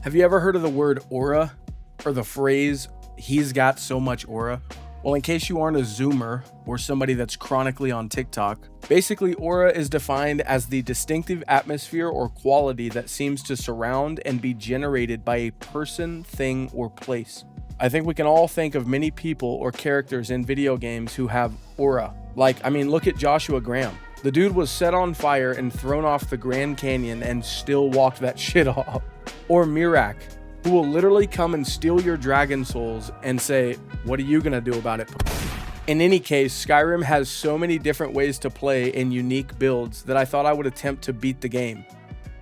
Have you ever heard of the word aura, or the phrase, he's got so much aura? Well, in case you aren't a Zoomer or somebody that's chronically on TikTok, basically aura is defined as the distinctive atmosphere or quality that seems to surround and be generated by a person, thing, or place. I think we can all think of many people or characters in video games who have aura. Look at Joshua Graham. The dude was set on fire and thrown off the Grand Canyon and still walked that shit off. Or Mirak, who will literally come and steal your dragon souls and say, what are you gonna do about it? In any case, Skyrim has so many different ways to play in unique builds that I thought I would attempt to beat the game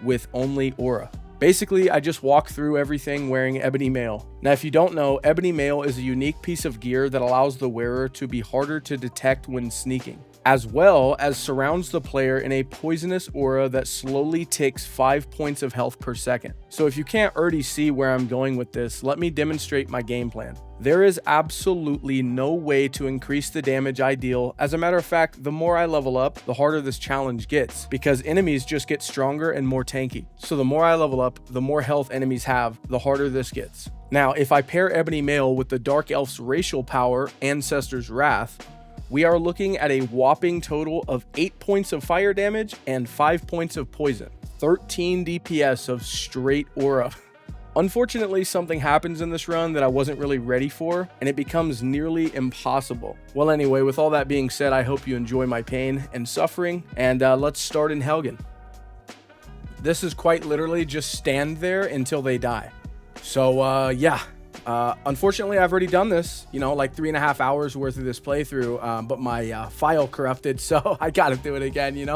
with only aura. Basically, I just walk through everything wearing Ebony Mail. Now, if you don't know, Ebony Mail is a unique piece of gear that allows the wearer to be harder to detect when sneaking, as well as surrounds the player in a poisonous aura that slowly ticks 5 points of health per second. So if you can't already see where I'm going with this, let me demonstrate my game plan. There is absolutely no way to increase the damage I deal. As a matter of fact, the more I level up, the harder this challenge gets, because enemies just get stronger and more tanky. So the more I level up, the more health enemies have, the harder this gets. Now, if I pair Ebony Mail with the Dark Elf's racial power, Ancestor's Wrath, we are looking at a whopping total of 8 points of fire damage and 5 points of poison. 13 DPS of straight aura. Unfortunately, something happens in this run that I wasn't really ready for, and it becomes nearly impossible. Well, anyway, with all that being said, I hope you enjoy my pain and suffering, and let's start in Helgen. This is quite literally just stand there until they die. So, yeah. Unfortunately, I've already done this, like 3.5 hours worth of this playthrough, but my file corrupted, so I gotta do it again,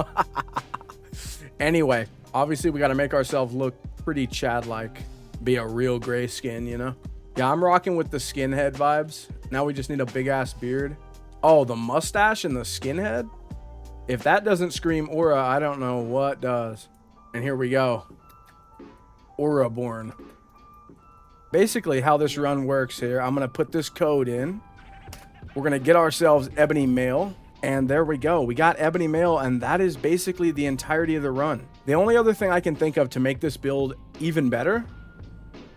Anyway, obviously we gotta make ourselves look pretty Chad-like, be a real gray skin, Yeah, I'm rocking with the skinhead vibes. Now we just need a big ass beard. Oh, the mustache and the skinhead? If that doesn't scream aura, I don't know what does. And here we go. Aura born. Basically, how this run works here, I'm going to put this code in. We're going to get ourselves Ebony Mail. And there we go. We got Ebony Mail, and that is basically the entirety of the run. The only other thing I can think of to make this build even better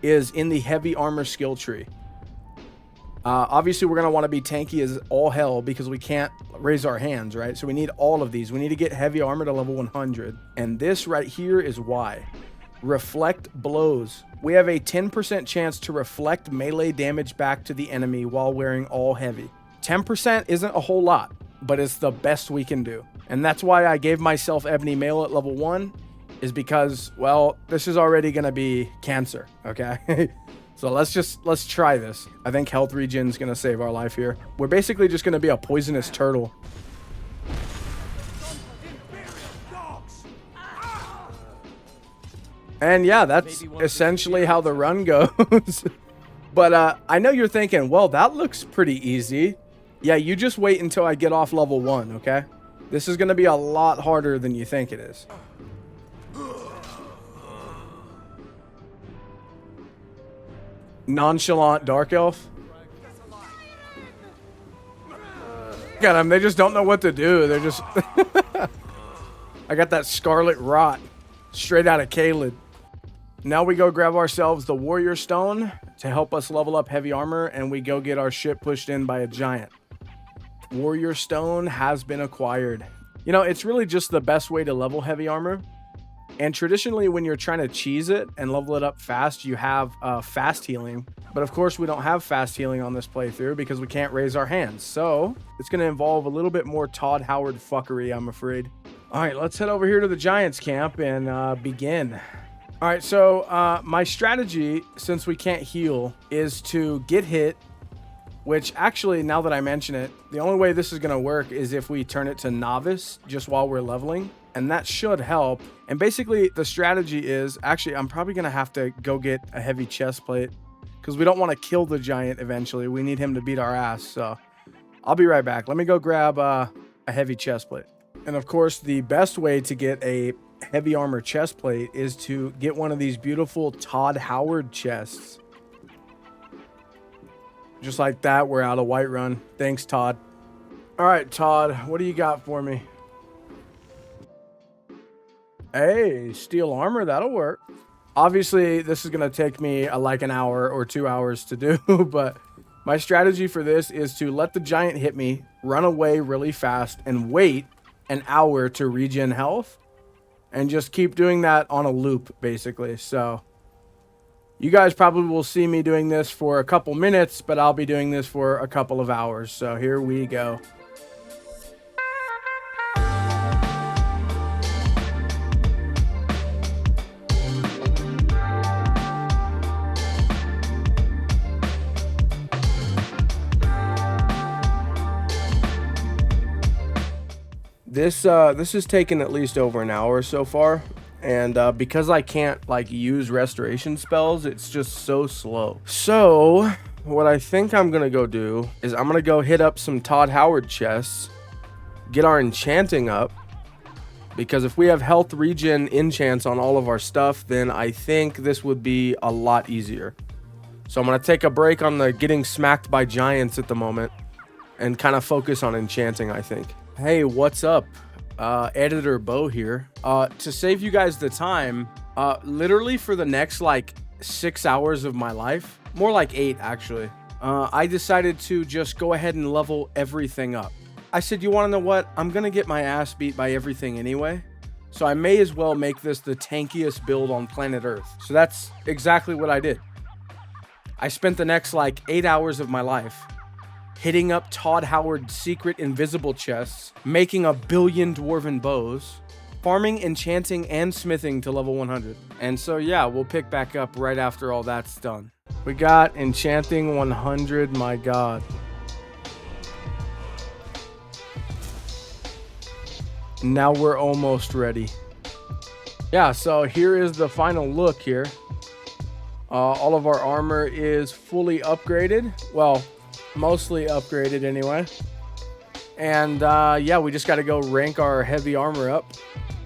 is in the heavy armor skill tree. Obviously, we're going to want to be tanky as all hell because we can't raise our hands, right? So we need all of these. We need to get heavy armor to level 100. And this right here is why. Reflect blows. We have a 10% chance to reflect melee damage back to the enemy while wearing all heavy. 10% isn't a whole lot, but it's the best we can do. And that's why I gave myself Ebony Mail at level 1, is because, well, this is already going to be cancer, okay? So let's try this. I think health regen is going to save our life here. We're basically just going to be a poisonous turtle. And yeah, that's essentially how the run goes. But I know you're thinking, well, that looks pretty easy. Yeah, you just wait until I get off level 1, okay? This is going to be a lot harder than you think it is. Nonchalant Dark Elf. Look at them, they just don't know what to do. They're just... I got that Scarlet Rot straight out of Caelid. Now we go grab ourselves the Warrior Stone to help us level up heavy armor, and we go get our shit pushed in by a giant. Warrior Stone has been acquired. It's really just the best way to level heavy armor. And traditionally, when you're trying to cheese it and level it up fast, you have fast healing. But of course, we don't have fast healing on this playthrough because we can't raise our hands. So it's going to involve a little bit more Todd Howard fuckery, I'm afraid. All right, let's head over here to the Giants camp and begin. All right, so my strategy, since we can't heal, is to get hit, which actually, now that I mention it, the only way this is going to work is if we turn it to novice just while we're leveling, and that should help. And basically, the strategy is, actually, I'm probably going to have to go get a heavy chest plate because we don't want to kill the giant eventually. We need him to beat our ass, so I'll be right back. Let me go grab a heavy chest plate. And of course, the best way to get a heavy armor chest plate is to get one of these beautiful Todd Howard chests. Just like that, we're out of Whiterun. Thanks, Todd. All right, Todd, what do you got for me? Hey, steel armor, that'll work. Obviously, this is going to take me like an hour or 2 hours to do, but my strategy for this is to let the giant hit me, run away really fast, and wait an hour to regen health, and just keep doing that on a loop, basically. So you guys probably will see me doing this for a couple minutes, but I'll be doing this for a couple of hours. So here we go. This has taken at least over an hour so far, and because I can't like use restoration spells, it's just so slow. So what I think I'm gonna go do is I'm gonna go hit up some Todd Howard chests, get our enchanting up, because if we have health regen enchants on all of our stuff, then I think this would be a lot easier. So I'm gonna take a break on the getting smacked by giants at the moment and kind of focus on enchanting, I think. Hey, what's up? Editor Bo here. To save you guys the time, literally for the next like 6 hours of my life, more like 8 actually, I decided to just go ahead and level everything up. I said, you want to know what? I'm gonna get my ass beat by everything anyway, so I may as well make this the tankiest build on planet Earth. So that's exactly what I did. I spent the next like 8 hours of my life hitting up Todd Howard's secret invisible chests, making 1 billion dwarven bows, farming, enchanting, and smithing to level 100. And so yeah, we'll pick back up right after all that's done. We got enchanting 100, my god. Now we're almost ready. Yeah, so here is the final look here. All of our armor is fully upgraded. Well, mostly upgraded anyway. And yeah, we just got to go rank our heavy armor up,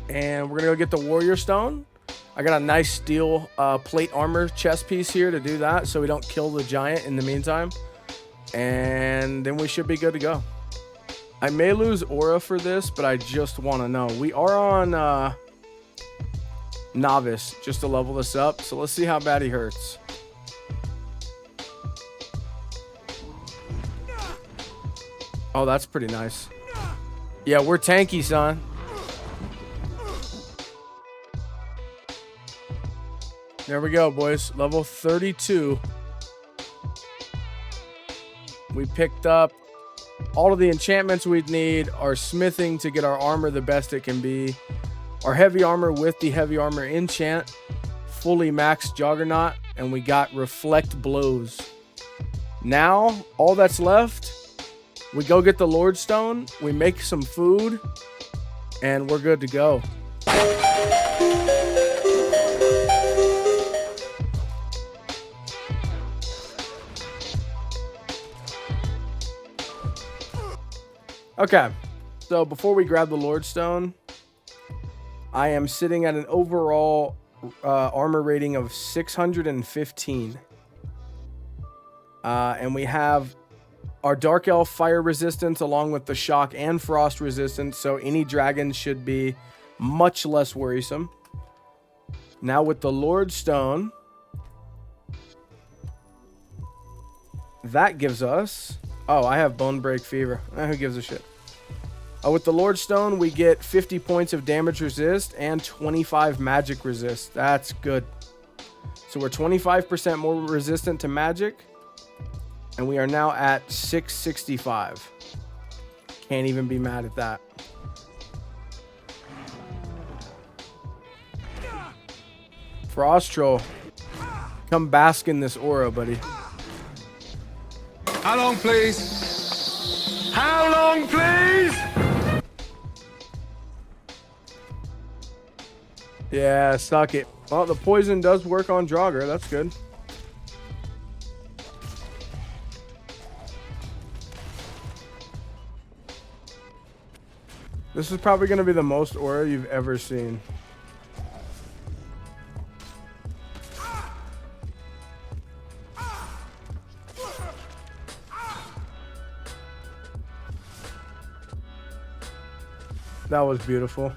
and we're gonna go get the warrior stone. I got a nice steel plate armor chest piece here to do that, so we don't kill the giant in the meantime, and then we should be good to go. I may lose aura for this, but I just want to know. We are on novice just to level this up, so let's see how bad he hurts. Oh, that's pretty nice. Yeah, we're tanky, son. There we go, boys. Level 32. We picked up all of the enchantments we'd need, our smithing to get our armor the best it can be, our heavy armor with the heavy armor enchant, fully maxed juggernaut, and we got reflect blows. Now, all that's left, we go get the Lord Stone, we make some food, and we're good to go. Okay, so before we grab the Lord Stone, I am sitting at an overall armor rating of 615. And we have our Dark Elf fire resistance along with the shock and frost resistance, so any dragon should be much less worrisome. Now with the Lord Stone, that gives us... Oh, I have Bone Break Fever. Who gives a shit? With the Lord Stone, we get 50 points of damage resist and 25 magic resist. That's good. So we're 25% more resistant to magic. And we are now at 665. Can't even be mad at that. Frost Troll. Come bask in this aura, buddy. How long, please? How long, please? Yeah, suck it. Well, the poison does work on Draugr. That's good. This is probably going to be the most aura you've ever seen. That was beautiful.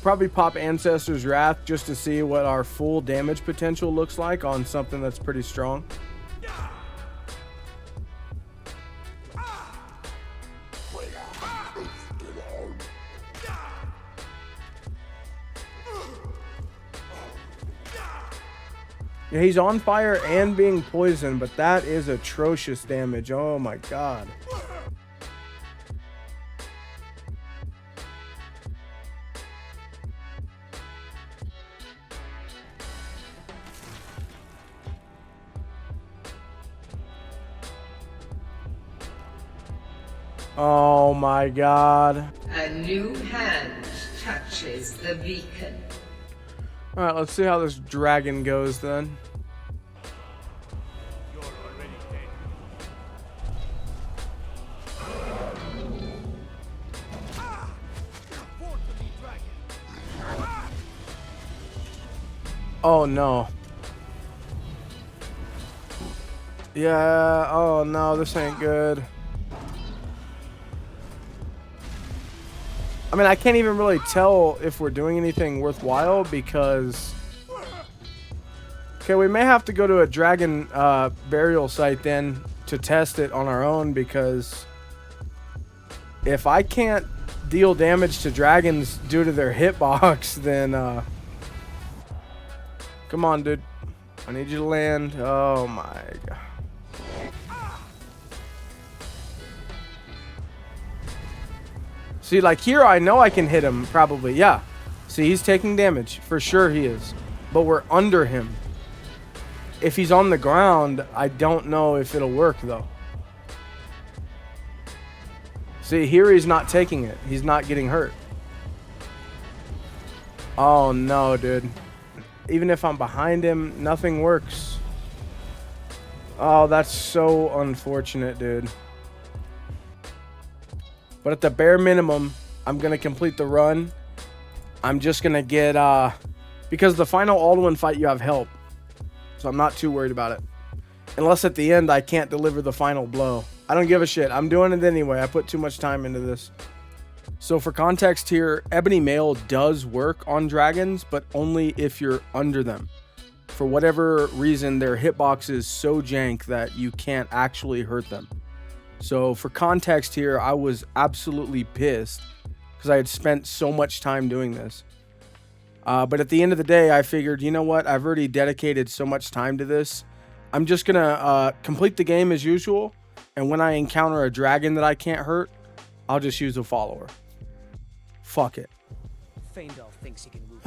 probably pop Ancestor's Wrath just to see what our full damage potential looks like on something that's pretty strong. Yeah, he's on fire and being poisoned, but that is atrocious damage. Oh my god. Oh my god. A new hand touches the beacon. Alright, let's see how this dragon goes then. Oh no. Yeah, oh no, this ain't good. I mean, I can't even really tell if we're doing anything worthwhile because... Okay, we may have to go to a dragon burial site then to test it on our own, because if I can't deal damage to dragons due to their hitbox, then... Come on, dude. I need you to land. Oh my god. See, like here, I know I can hit him, probably. Yeah. See, he's taking damage. For sure he is. But we're under him. If he's on the ground, I don't know if it'll work, though. See, here he's not taking it. He's not getting hurt. Oh, no, dude. Even if I'm behind him, nothing works. Oh, that's so unfortunate, dude. But at the bare minimum, I'm going to complete the run. I'm just going to get... because the final Alduin fight, you have help. So I'm not too worried about it. Unless at the end, I can't deliver the final blow. I don't give a shit. I'm doing it anyway. I put too much time into this. So for context here, Ebony Mail does work on dragons, but only if you're under them. For whatever reason, their hitbox is so jank that you can't actually hurt them. So for context here, I was absolutely pissed because I had spent so much time doing this. But at the end of the day, I figured, you know what? I've already dedicated so much time to this. I'm just going to complete the game as usual. And when I encounter a dragon that I can't hurt, I'll just use a follower. Fuck it. Thinks he can move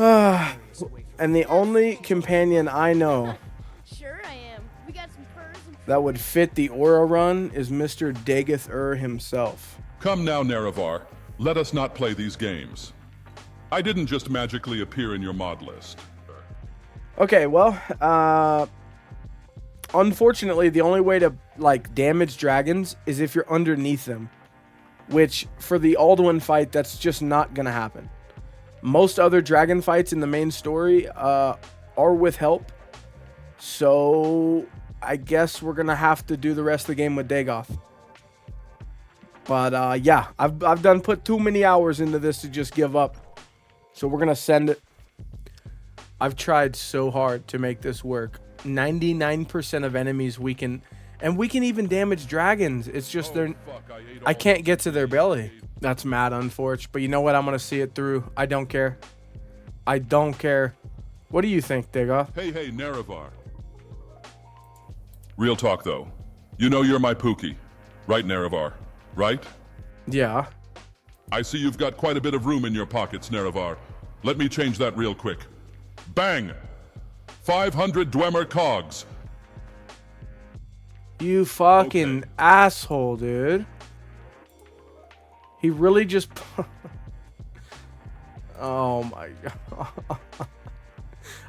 and the only companion I know Sure I am. We got some furs and that would fit the aura run is Mr. Dagoth Ur himself. Come now, Nerevar. Let us not play these games. I didn't just magically appear in your mod list. Okay, well, unfortunately, the only way to, like, damage dragons is if you're underneath them. Which, for the Alduin fight, that's just not gonna happen. Most other dragon fights in the main story are with help. So, I guess we're gonna have to do the rest of the game with Dagoth. But, yeah, I've done put too many hours into this to just give up. So we're gonna send it. I've tried so hard to make this work. 99% of enemies we can... And we can even damage dragons. It's just I can't get to their belly. That's mad unfortunate. But you know what? I'm going to see it through. I don't care. I don't care. What do you think, Dagoth? Hey, Nerevar. Real talk, though. You know you're my Pookie. Right, Nerevar? Right? Yeah. I see you've got quite a bit of room in your pockets, Nerevar. Let me change that real quick. Bang! 500 Dwemer cogs. You fucking asshole, dude. He really just... Oh my god.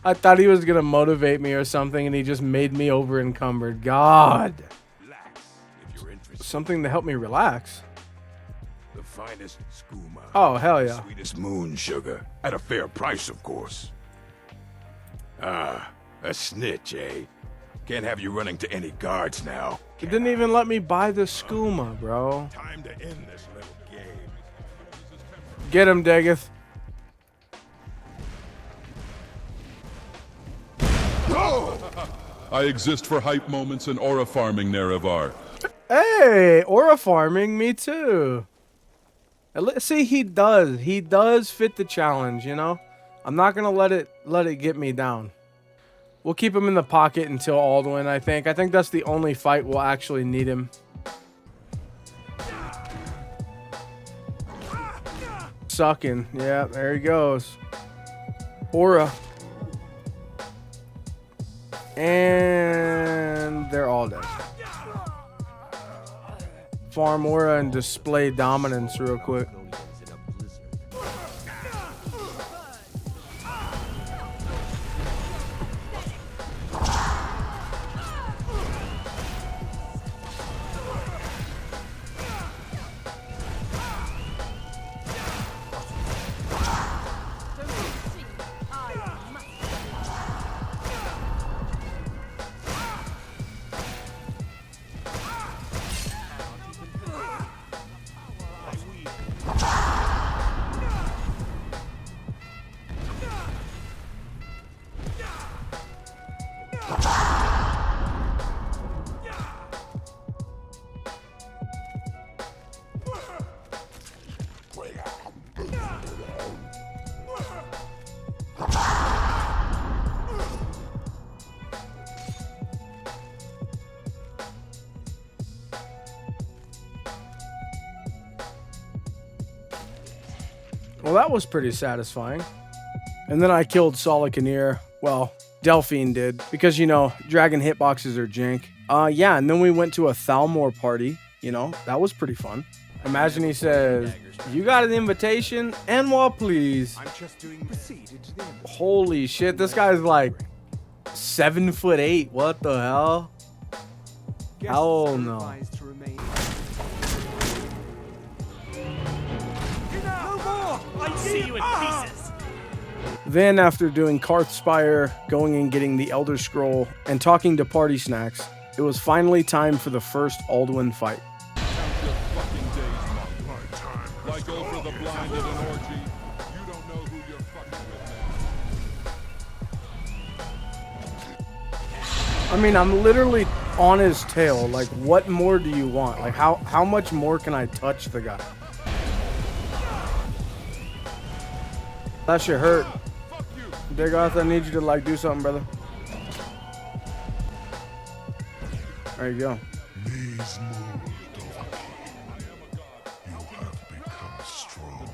I thought he was going to motivate me or something, and he just made me over encumbered. God. Relax, if you're interested. Something to help me relax. The finest skooma. Oh, hell yeah. Sweetest moon sugar. At a fair price, of course. Ah, a snitch, eh? Can't have you running to any guards now. He didn't even let me buy the skooma, bro. Time to end this little game. Get him, Dagoth. I exist for hype moments and aura farming, Nerevar. Hey, aura farming, me too. See, he does fit the challenge, you know? I'm not gonna let it get me down. We'll keep him in the pocket until Alduin, I think. I think that's the only fight we'll actually need him. Sucking. Yeah, there he goes. Aura. And they're all dead. Farm aura and display dominance real quick. Well, that was pretty satisfying. And then I killed Solicanir. Well, Delphine did. Because, you know, dragon hitboxes are jank. Yeah, and then we went to a Thalmor party. You know, that was pretty fun. Imagine he says, "You got an invitation? And what, please?" I'm just doing proceeded to the end. Holy shit, this guy's like 7'8". What the hell? Hell no. See you in pieces. Then after doing Karthspire, going and getting the Elder Scroll, and talking to Party Snacks, it was finally time for the first Alduin fight. Like over the blind at an orgy, you don't know who you're fucking with. I mean, I'm literally on his tail. Like, what more do you want? Like, how much more can I touch the guy? That shit hurt. Dagoth, I need you to like do something, brother. There you go. Knees moved, you have become strong.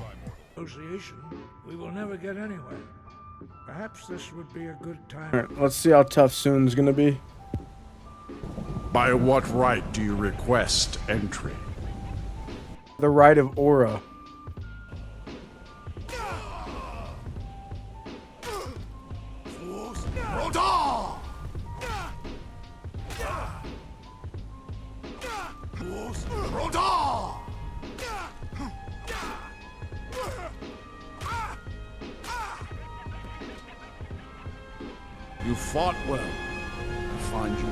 Association, we will never get anywhere. Perhaps this would be a good time. Alright, let's see how tough Soon's gonna be. By what right do you request entry? The right of aura. You fought well. I find you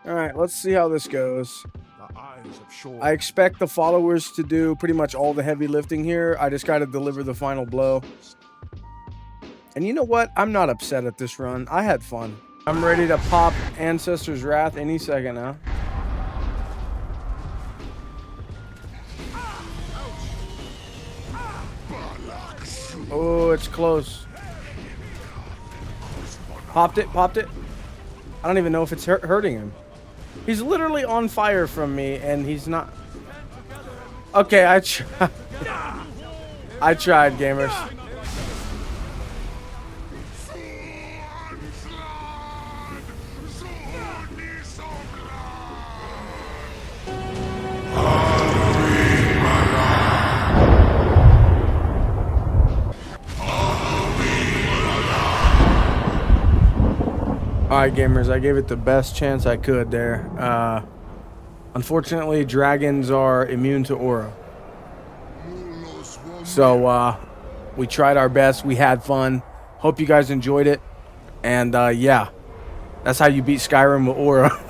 worthy. Alright, let's see how this goes. The eyes of Shore. I expect the followers to do pretty much all the heavy lifting here. I just gotta deliver the final blow. And you know what? I'm not upset at this run. I had fun. I'm ready to pop Ancestor's Wrath any second now. Oh, it's close. Popped it, popped it. I don't even know if it's hurting him. He's literally on fire from me, and he's not. Okay, I tried, gamers. Alright, gamers, I gave it the best chance I could there. Unfortunately, dragons are immune to aura. So, we tried our best. We had fun. Hope you guys enjoyed it. And, yeah, that's how you beat Skyrim with aura.